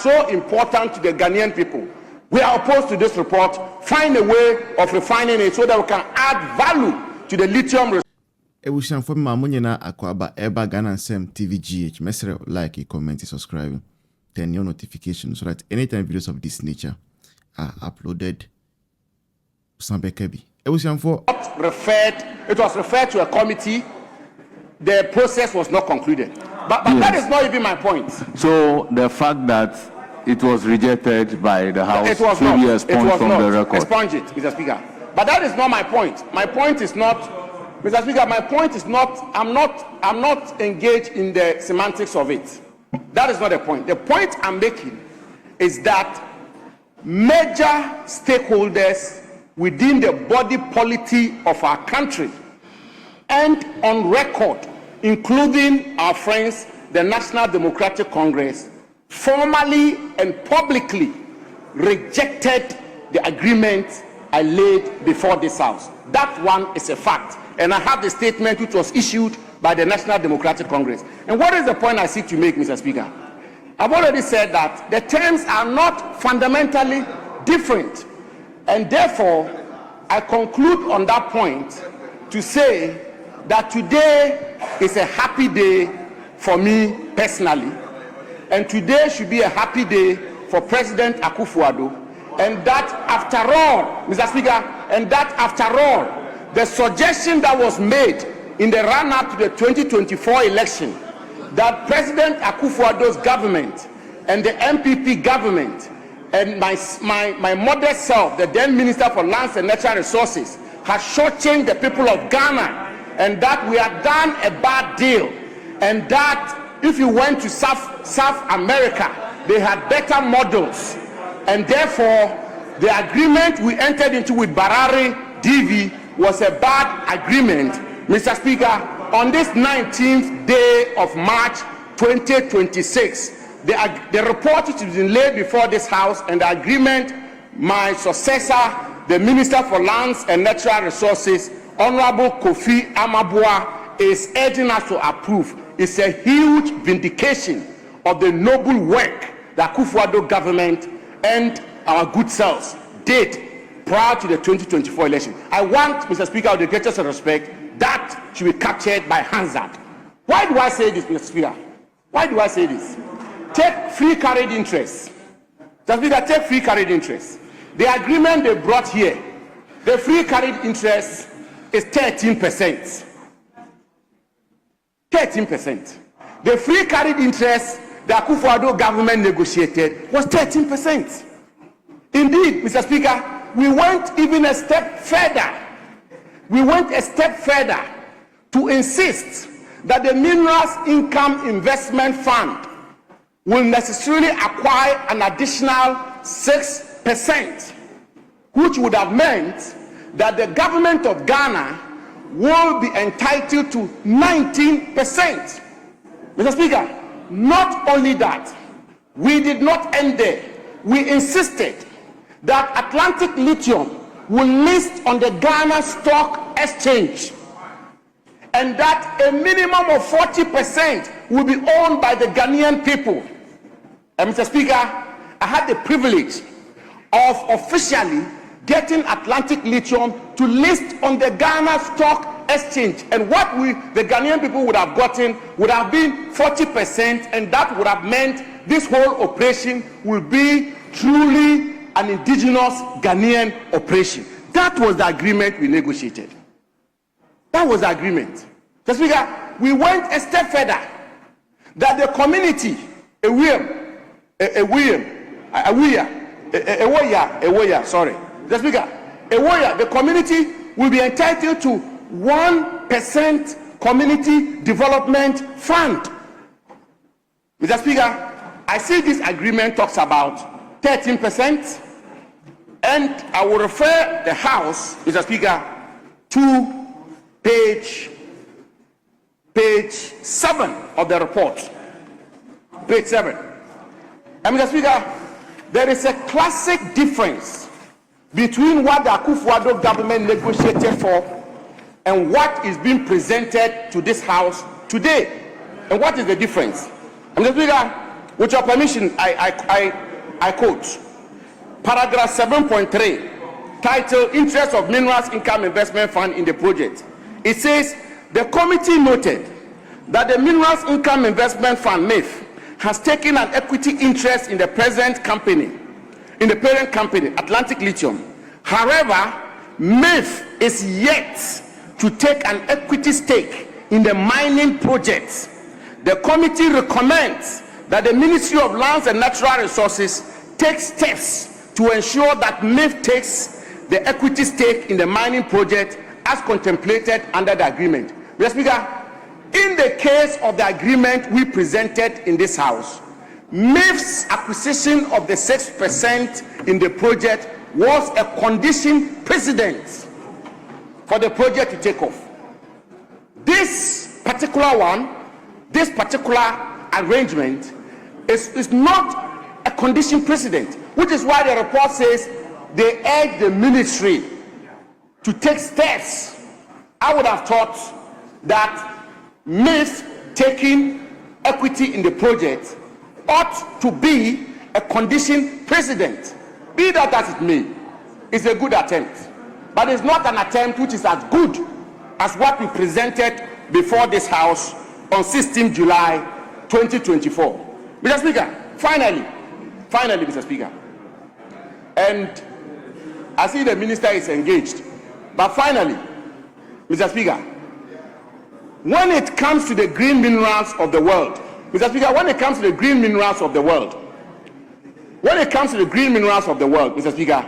so important to the Ghanaian people. We are opposed to this report. Find a way of refining it so that we can add value to the lithium. Ewushan for Mamunina Akwaba Eba Ghana Sem TVGH. Mesre like, comment, subscribe, turn your notifications so that anytime videos of this nature are uploaded. Sambekebi. Ewushan for it was referred to a committee. The process was not concluded. But yes, that is not even my point. So the fact that it was rejected by the House should be expunged from the record. Expunge it, Mr. Speaker. But that is not my point. My point is not, Mr. Speaker, my point is not, I'm not engaged in the semantics of it. That is not the point. The point I'm making is that major stakeholders within the body polity of our country and on record, including our friends, the National Democratic Congress, formally and publicly rejected the agreement I laid before this House. That one is a fact. And I have the statement which was issued by the National Democratic Congress. And what is the point I seek to make, Mr. Speaker? I've already said that the terms are not fundamentally different. And therefore, I conclude on that point to say that today is a happy day for me personally. And today should be a happy day for President Akufo-Addo. And that after all, Mr. Speaker, and that after all, the suggestion that was made in the run-up to the 2024 election, that President Akufo-Addo's government and the MPP government and my modest self, the then Minister for Lands and Natural Resources, has shortchanged the people of Ghana, and that we had done a bad deal, and that if you went to South America, they had better models, and therefore the agreement we entered into with Barari DV was a bad agreement. Mr. Speaker, on this 19th day of March 2026, the report which has been laid before this House and the agreement my successor, the Minister for Lands and Natural Resources, Honorable Kofi Amabua, is urging us to approve. It's a huge vindication of the noble work that Akufo-Addo government and our good selves did prior to the 2024 election. I want, Mr. Speaker, with the greatest respect, that should be captured by Hansard. Why do I say this, Mr. Speaker? Why do I say this? Take free carried interest. Mr. Speaker, take free carried interest. The agreement they brought here, the free carried interest is 13%. 13%. The free carried interest the Akufo-Addo government negotiated was 13%. Indeed, Mr. Speaker, we went even a step further. We went a step further to insist that the Minerals Income Investment Fund will necessarily acquire an additional 6%, which would have meant that the government of Ghana will be entitled to 19%. Mr. Speaker, not only that, we did not end there. We insisted that Atlantic Lithium will list on the Ghana Stock Exchange, and that a minimum of 40% will be owned by the Ghanaian people. And Mr. Speaker, I had the privilege of officially getting Atlantic Lithium to list on the Ghana Stock Exchange, and what the Ghanaian people would have gotten would have been 40%, and that would have meant this whole operation will be truly an indigenous Ghanaian operation. That was the agreement we negotiated. That was the agreement. Mr. Speaker, we went a step further, that the community, the community will be entitled to 1% community development fund. Mr. Speaker, I see this agreement talks about 13%, and I will refer the House, Mr. Speaker, to page 7 of the report. Page 7. And Mr. Speaker, there is a classic difference between what the Akufo-Addo government negotiated for and what is being presented to this House today. And what is the difference? And Mr. Speaker, With your permission, I quote paragraph 7.3, titled Interest of Minerals Income Investment Fund in the project. It says, the committee noted that the Minerals Income Investment Fund, MIF, has taken an equity interest in the parent company, Atlantic Lithium. However, MIF is yet to take an equity stake in the mining projects. The committee recommends that the Ministry of Lands and Natural Resources take steps to ensure that MIF takes the equity stake in the mining project as contemplated under the agreement. Mr. Speaker, in the case of the agreement we presented in this House, MIF's acquisition of the 6% in the project was a condition precedent for the project to take off. This particular arrangement is not a condition precedent, which is why the report says they urge the ministry to take steps. I would have thought that MIF taking equity in the project ought to be a condition precedent. Be that as it may, it's a good attempt, but it's not an attempt which is as good as what we presented before this House on 16 July 2024. Mr. Speaker, finally, Mr. Speaker, and I see the minister is engaged, but finally, Mr. Speaker, when it comes to the green minerals of the world, Mr. Speaker, Mr. Speaker,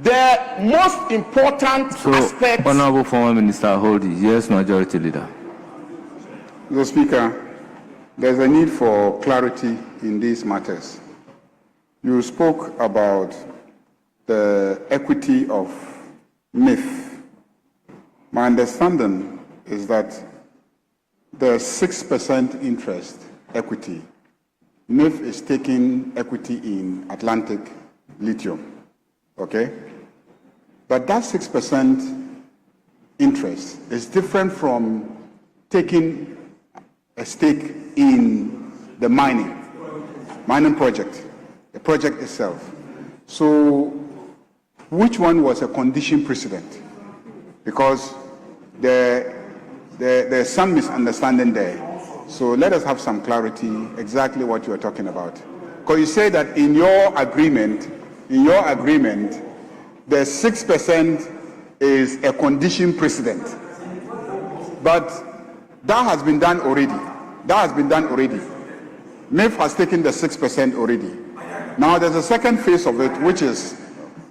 the most important aspect. Honorable former Minister Holdy, yes, Majority Leader. Mr. Speaker, there's a need for clarity in these matters. You spoke about the equity of MIF. My understanding is that the 6% interest equity, MIF is taking equity in Atlantic Lithium, okay? But that 6% interest is different from taking a stake in the mining project, the project itself. So which one was a condition precedent? Because there's some misunderstanding there. So let us have some clarity exactly what you are talking about. Because you say that in your agreement, the 6% is a condition precedent. But that has been done already. MIF has taken the 6% already. Now there's a second phase of it, which is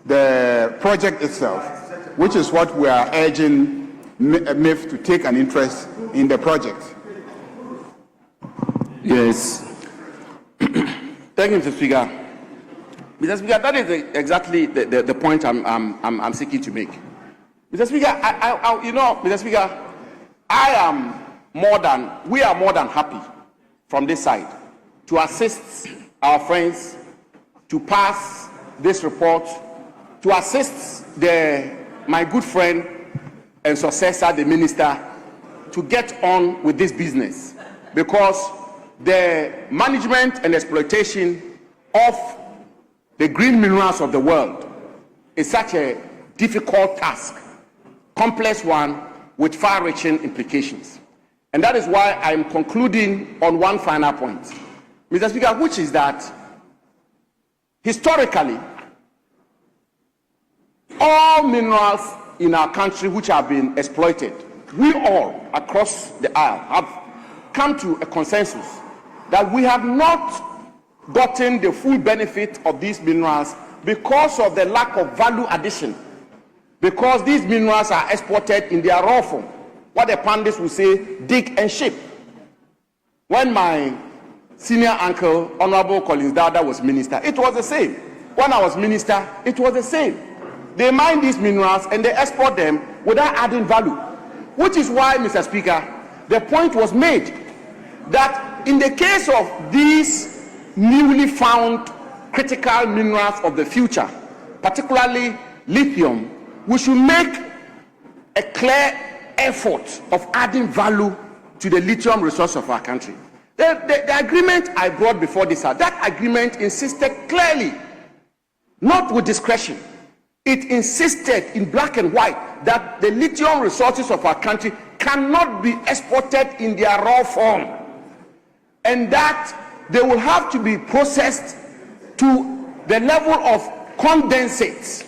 the project itself, which is what we are urging MIF to take an interest in the project. Yes. Thank you, Mr. Speaker. Mr. Speaker, that is exactly the point I'm seeking to make. Mr. Speaker, Mr. Speaker, we are more than happy from this side to assist our friends to pass this report, to assist my good friend and successor, the minister, to get on with this business, because the management and exploitation of the green minerals of the world is such a difficult task, complex one with far-reaching implications. And that is why I'm concluding on one final point, Mr. Speaker, which is that historically, all minerals in our country which have been exploited, we all across the aisle have come to a consensus that we have not gotten the full benefit of these minerals because of the lack of value addition, because these minerals are exported in their raw form, what the pandits will say, dig and ship. When my senior uncle, Honorable Collins Dada, was minister, it was the same. When I was minister, it was the same. They mine these minerals and they export them without adding value, which is why, Mr. Speaker, the point was made that in the case of these newly found critical minerals of the future, particularly lithium, we should make a clear effort of adding value to the lithium resource of our country. The agreement I brought before this house, that agreement insisted clearly, not with discretion, it insisted in black and white that the lithium resources of our country cannot be exported in their raw form, and that they will have to be processed to the level of condensates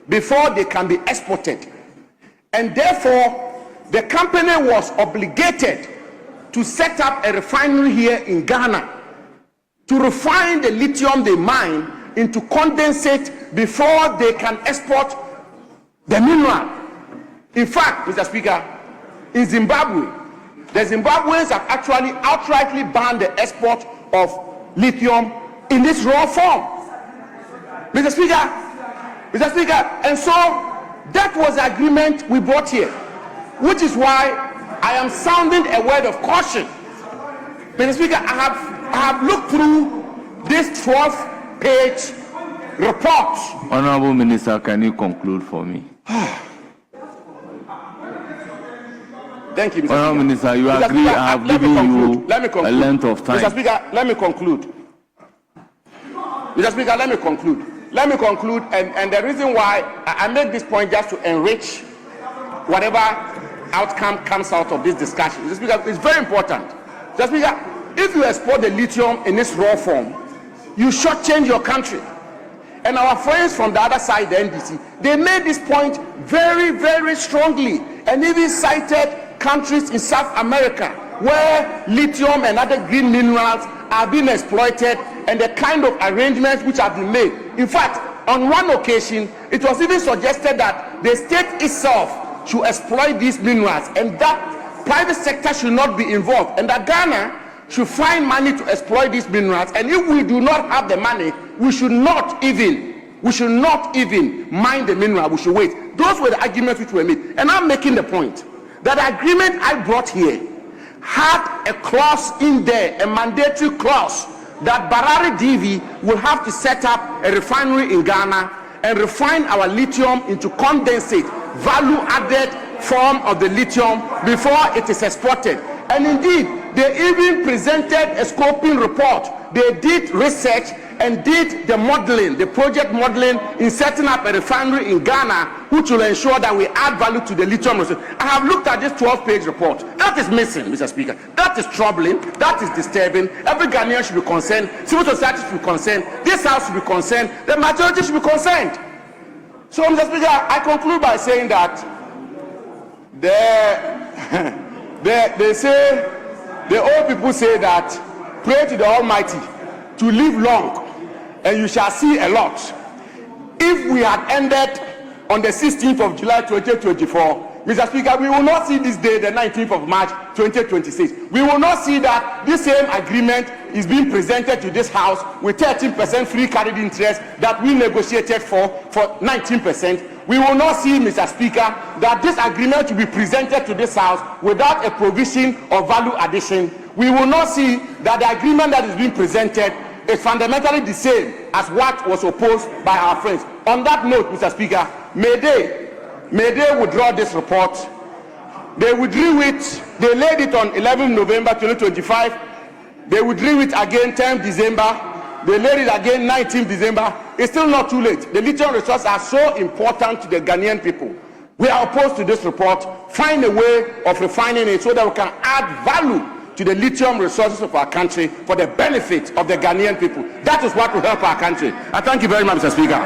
before they can be exported. And therefore, the company was obligated to set up a refinery here in Ghana to refine the lithium they mine into condensate before they can export the mineral. In fact, Mr. Speaker, in Zimbabwe, the Zimbabweans have actually outrightly banned the export of lithium in this raw form. Mr. Speaker, and so that was the agreement we brought here, which is why I am sounding a word of caution. Mr. Speaker, I have looked through this 12-page report. Honorable Minister, can you conclude for me? Thank you, Mr. Honorable Speaker. Minister, you Mr. agree Speaker, I have given you a length of time. Mr. Speaker, let me conclude. Mr. Speaker, let me conclude. Let me conclude, and the reason why I make this point just to enrich whatever outcome comes out of this discussion. Mr. Speaker, it's very important. Mr. Speaker, if you export the lithium in its raw form, you shortchange your country. And our friends from the other side, the NDC, they made this point very, very strongly, and even cited countries in South America where lithium and other green minerals are being exploited, and the kind of arrangements which have been made. In fact, on one occasion, it was even suggested that the state itself should exploit these minerals, and that private sector should not be involved, and that Ghana should find money to exploit these minerals. And if we do not have the money, we should not even mine the mineral. We should wait. Those were the arguments which were made, and I'm making the point that the agreement I brought here had a clause in there, a mandatory clause, that Barari DV will have to set up a refinery in Ghana and refine our lithium into condensate, value-added form of the lithium before it is exported. And indeed, they even presented a scoping report. They did research and did the modeling, the project modeling in setting up a refinery in Ghana, which will ensure that we add value to the lithium resource. I have looked at this 12-page report. That is missing, Mr. Speaker. That is troubling. That is disturbing. Every Ghanaian should be concerned. Civil society should be concerned. This House should be concerned. The majority should be concerned. So, Mr. Speaker, I conclude by saying that they say, the old people say that pray to the Almighty to live long, and you shall see a lot. If we had ended on the 16th of July 2024, Mr. Speaker, we will not see this day, the 19th of March 2026. We will not see that this same agreement is being presented to this House with 13% free carried interest that we negotiated for 19%. We will not see, Mr. Speaker, that this agreement will be presented to this House without a provision of value addition. We will not see that the agreement that is being presented is fundamentally the same as what was opposed by our friends. On that note, Mr. Speaker, may they withdraw this report. They withdrew it. They laid it on 11 November 2025. They withdrew it again 10 December. They laid it again 19 December. It's still not too late. The lithium resources are so important to the Ghanaian people. We are opposed to this report. Find a way of refining it so that we can add value to the lithium resources of our country for the benefit of the Ghanaian people. That is what will help our country. I thank you very much, Mr. Speaker.